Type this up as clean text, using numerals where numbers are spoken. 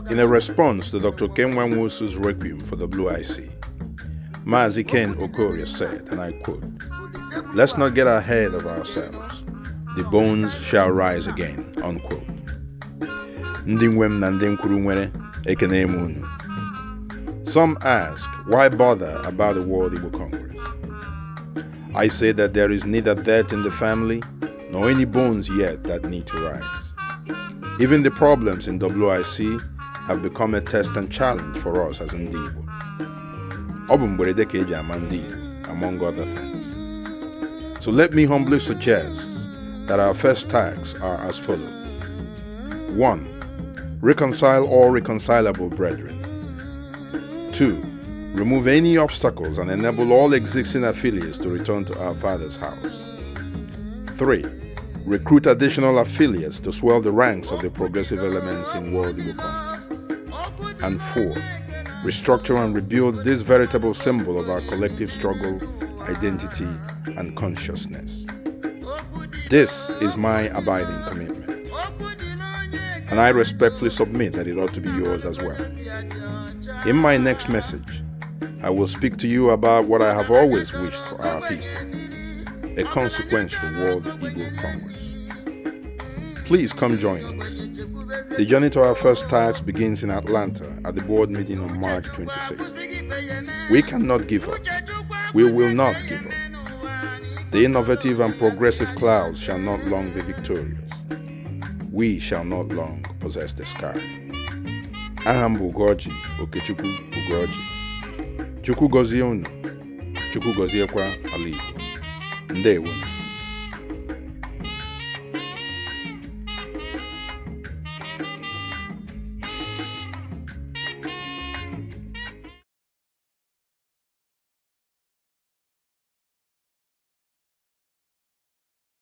In a response to Dr. Kenwanwusu's requiem for the Blue IC, Mazi Ken Okorie said, and I quote, "Let's not get ahead of ourselves. The bones shall rise again," unquote. Some ask, why bother about the World Igbo Congress? I say that there is neither death in the family, nor any bones yet that need to rise. Even the problems in WIC have become a test and challenge for us as NdiIgbo. NdiIgbo, among other things. So let me humbly suggest that our first tasks are as follows. 1. Reconcile all reconcilable brethren. 2. Remove any obstacles and enable all existing affiliates to return to our Father's house. 3. Recruit additional affiliates to swell the ranks of the progressive elements in World Igbo Congress. And 4. Restructure and rebuild this veritable symbol of our collective struggle, identity, and consciousness. This is my abiding commitment, and I respectfully submit that it ought to be yours as well. In my next message, I will speak to you about what I have always wished for our people, a consequential World Igbo Congress. Please come join us. The journey to our first task begins in Atlanta at the board meeting on March 26th. We cannot give up. We will not give up. The innovative and progressive clouds shall not long be victorious. We shall not long possess the sky. Aham bụ Ugoji, Okechukwu Ugoji. Chukwu gozie unu. Chukwu goziekwa ala Igbo. Ndewo.